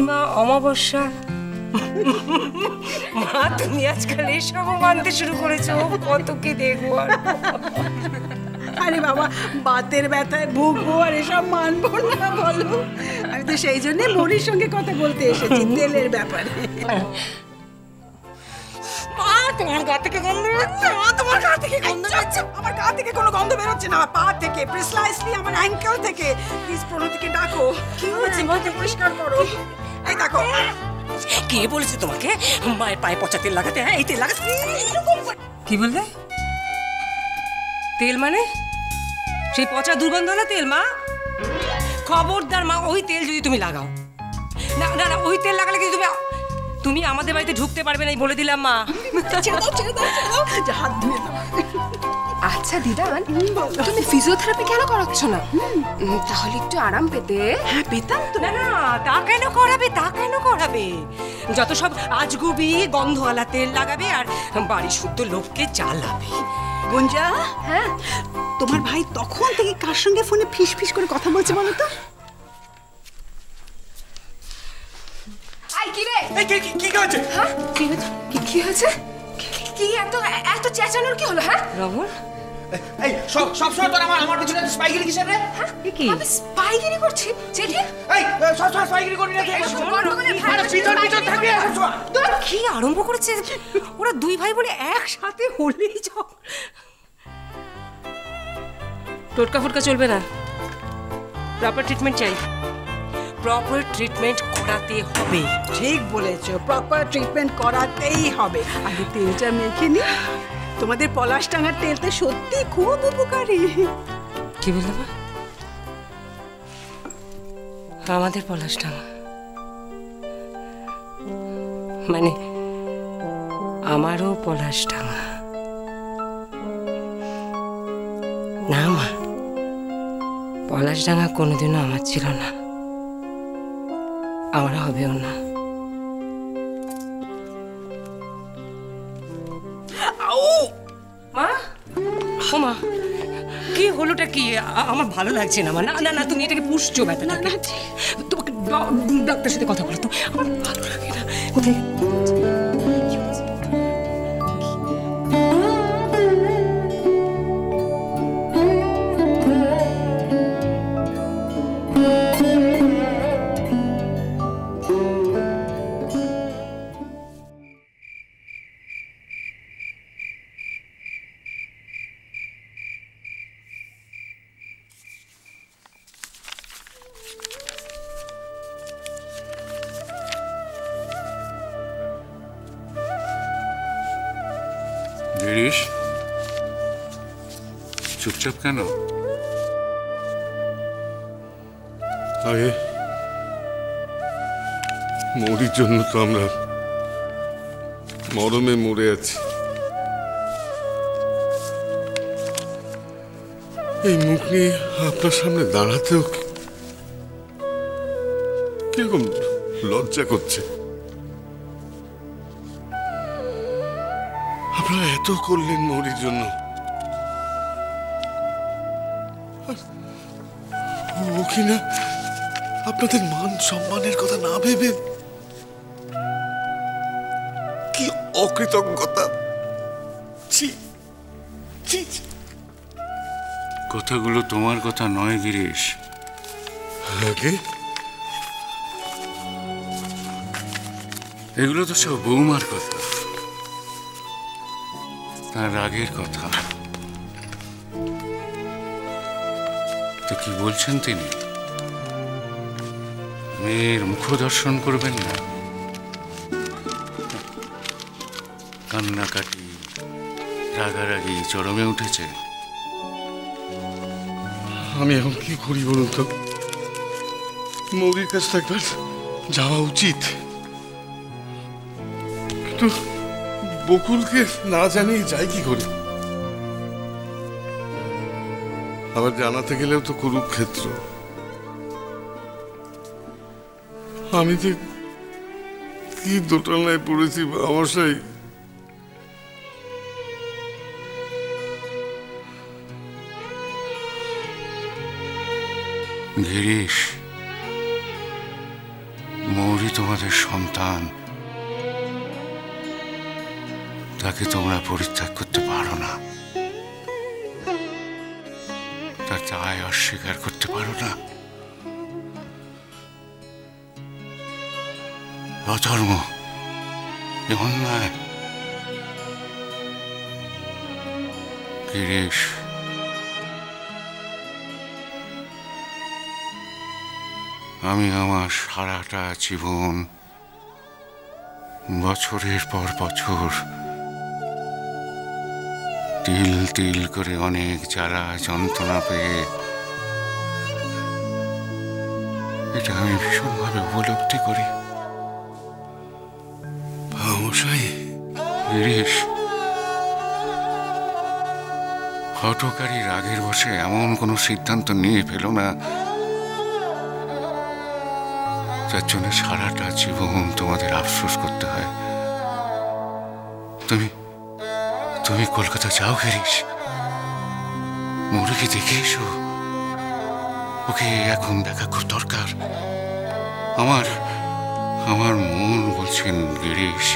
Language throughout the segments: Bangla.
পূর্ণিমা, অমাবস্যা। মা তুমি আজকাল এসব মানতে শুরু করেছো, কত কি দেখবো আর। আরে বাবা, বাতের ব্যথায় ভুগবো আর এসব মানবো না বলো? আমি তো সেই জন্য মরির সঙ্গে কথা বলতে এসেছি তেলের ব্যাপারে। তোমার গা থেকে গন্ধ বেরোচ্ছে, তোমার গা থেকে গন্ধ বেরোচ্ছে। আমার গা থেকে কোনো গন্ধ বেরোচ্ছে না, পা থেকে, প্রিসাইসলি আমার অ্যাঙ্কেল থেকে। প্লিজ প্রণতিকে ডাকো। কি হয়েছে মা? পরিষ্কার করো। এই দেখো। কে বলেছে তোমাকে মায়ের পায়ে পচা তেল লাগাতে? হ্যাঁ, এই তেল লাগাতে? কি বললে? তেল মানে সেই পচা দুর্গন্ধওয়ালা তেল? মা খবরদার মা, ওই তেল যদি তুমি লাগাও, না না না, ওই তেল লাগালে কিন্তু তুমি আমাদের বাড়িতে ঢুকতে পারবে না, বলে দিলাম মা। হাত ধুয়ে দাও। আচ্ছা দিদান, তুমি ফিজিওথেরাপি কেন করাচ্ছ না? তাহলে একটু আরাম পেতে। হ্যাঁ পেতাম তো। না না, তা কেন করাবে, তা কেন করাবে? যত সব আজগুবি গন্ধওয়ালা তেল লাগাবে আর বাড়ি শুদ্ধ লোককে জ্বালাবে। গুঞ্জা, হ্যাঁ তোমার ভাই তখন থেকে কার সঙ্গে ফোনে ফিস ফিস করে কথা বলছে বলো তো? আই কি রে? কি হয়েছে? হ্যাঁ কি হয়েছে? কি এত এত চেঁচানোর কি হলো? হ্যাঁ রমন, এই সব সময় তোর আমার পিছনে স্পাইগিরি কিসের রে? কি আমি স্পাইগিরি করছি? জেঠি এই সব সময় স্পাইগিরি করবি না তুই? আরে পিছন থাকবি না সব সময়। তোরা কি আরম্ভ করেছে? ওরা দুই ভাই বোনে একসাথে হলেই টোটকা ফোটকা চলবে না, প্রপার ট্রিটমেন্ট চাই। প্রপার ট্রিটমেন্ট করাতে হবে। ঠিক বলেছো, প্রপার ট্রিটমেন্ট করাতেই হবে। আগে তেলটা মেখে নি। তোমাদের পলাশডাঙ্গার তেলটা সত্যি খুব উপকারী। কি বললে মা? আমাদের পলাশডাঙ্গা মানে আমারও পলাশডাঙ্গা? না মা, পলাশডাঙ্গা কোনোদিনও আমার ছিল না, আমার হবেও না। মা, ও মা, কি হলোটা কি? আমার ভালো লাগছে না মা। না না না, তুমি এটাকে পুষছো ব্যথাটাকে। তোমাকে ডাক্তারের সাথে কথা বলো তো, আমার ভালো লাগে না। কোথায় গিরিশ, চুপচাপ কেন? আগে মরির জন্য তো আমরা মরমে মরে আছি। এই মুখ নিয়ে আপনার সামনে দাঁড়াতেও কিরকম লজ্জা করছে। আপনারা এত করলেন মরির জন্য, ও কিনা আপনাদের মান সম্মানের কথা না ভেবে কি অকৃতজ্ঞতা! কথাগুলো তোমার কথা নয় গিরিশ, এগুলো তো সব বৌমার কথা, তার রাগের কথা। তো কি বলছেন তিনি? মেয়ের মুখ দর্শন করবেন না? কান্নাকাটি, রাগারাগি চরমে উঠেছে। আমি এখন কি করি বলুন তো? মৌরির কাছে একবার যাওয়া উচিত, কিন্তু বকুলকে না জানিয়ে যাই কি করে? আবার জানাতে গেলেও তো কুরুক্ষেত্র। আমি যে কি দোটানায় পড়েছি বাবাসাই। গিরিশ, মৌরি তোমাদের সন্তান, তাকে তোমরা পরিত্যাগ করতে পারো না, তার দায় অস্বীকার করতে পারো না। অধর্ম, এ অন্যায়। গিরিশ, আমি আমার সারাটা জীবন, বছরের পর বছর তিল তিল করে অনেক জ্বালা যন্ত্রণা পেয়ে এটা আমি ভীষণভাবে উপলব্ধি করি। মশাই, গিরিশ, হঠকারী রাগের বশে এমন কোনো সিদ্ধান্ত নিয়ে ফেলো না যার জন্য সারাটা জীবন তোমাদের আফসোস করতে হয়। তুমি কলকাতা যাও গিরিশ, মৌরিকে দেখে এসো। ওকে এখন দেখা খুব দরকার। আমার মন বলছেন গিরিশ,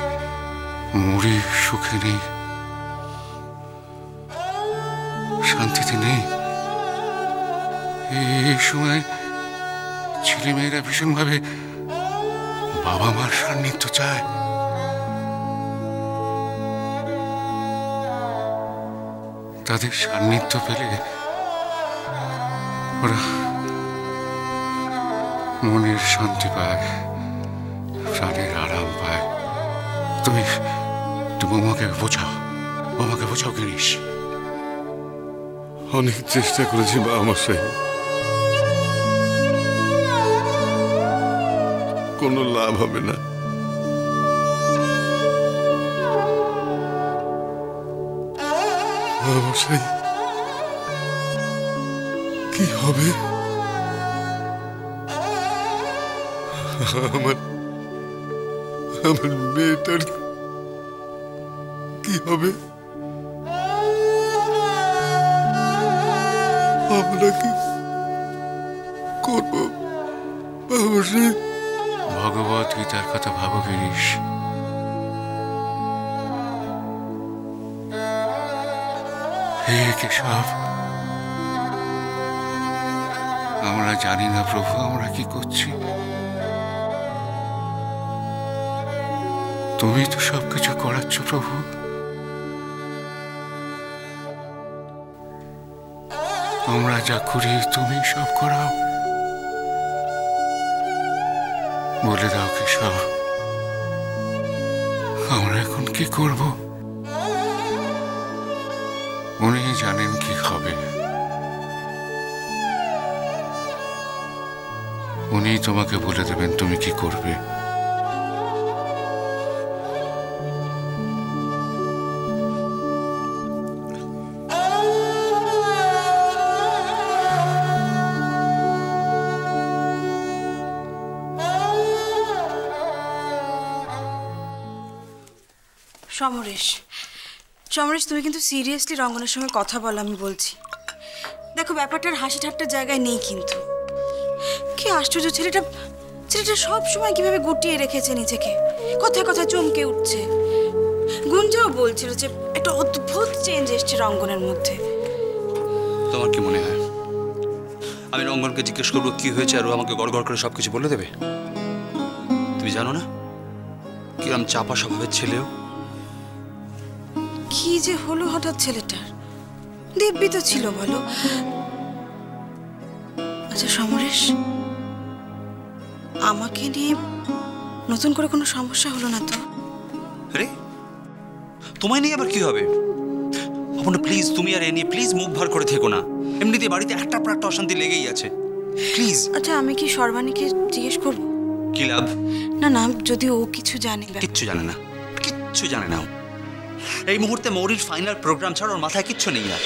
মৌরি সুখে নেই, শান্তিতে নেই। এই সময় ছেলেমেয়েরা ভীষণভাবে বাবা মার সান্নিধ্য চায়। তাদের সান্নিধ্য পেলে ওরা মনের শান্তি পায়, প্রাণের আরাম পায়। তুমি আমাকে বোঝাও গিরিশ। অনেক চেষ্টা করেছি বাবা মশাই, কোনো লাভ হবে না। বাবা মশাই, কি হবে? আমার মেয়েটার কি হবে? আমরা কি করবো বাবা মশাই? ভগবত গীতার কথা ভাবো গিরিশ। হে কেশব, আমরা জানি না প্রভু আমরা কি করছি, তুমি তো সবকিছু করাচ্ছ প্রভু। আমরা যা করি তুমি সব করাও। বলে দাও কেশব, আমরা এখন কি করব? উনি জানেন কি হবে, উনি তোমাকে বলে দেবেন তুমি কি করবে। সমরেশ, তুমি কিন্তু সিরিয়াসলি রঙ্গনের সঙ্গে কথা বলো, আমি বলছি। দেখো, ব্যাপারটার হাসি ঠাট্টার জায়গায় নেই কিন্তু। কি আশ্চর্য, ছেলেটা সব সময় কিভাবে গুটিয়ে রেখেছে নিজেকে, কথায় কথায় চমকে উঠছে। গুঞ্জাও বলছিল যে একটা অদ্ভুত চেঞ্জ এসছে রঙ্গনের মধ্যে। তোমার কি মনে হয় আমি রঙ্গনকে জিজ্ঞেস করবো কি হয়েছে আর ও আমাকে গড় গড় করে সবকিছু বলে দেবে? তুমি জানো না কিরম চাপা স্বভাবের ছেলেও। কি যে হলো হঠাৎ ছেলেটার? দিব্যি তো ছিল বলো। আচ্ছা সমরেশ, আমাকে নিয়ে নতুন করে কোনো সমস্যা হলো না তো? আরে তোমায় নিয়ে আবার কি হবে? আপনি প্লিজ, তুমি আর এ নিয়ে প্লিজ মুখ ভার করে থেকো না। এমনিতে বাড়িতে একটা পর একটা অশান্তি লেগেই আছে, প্লিজ। আচ্ছা আমি কি সর্বাণীকে জিজ্ঞেস করব? কি লাভ? না, যদি ও কিছু জানে। কিচ্ছু জানে না, কিচ্ছু জানে না। এই মুহূর্তে মৌরির ফাইনাল প্রোগ্রাম ছাড়া ওর মাথায় কিচ্ছু নেই আর।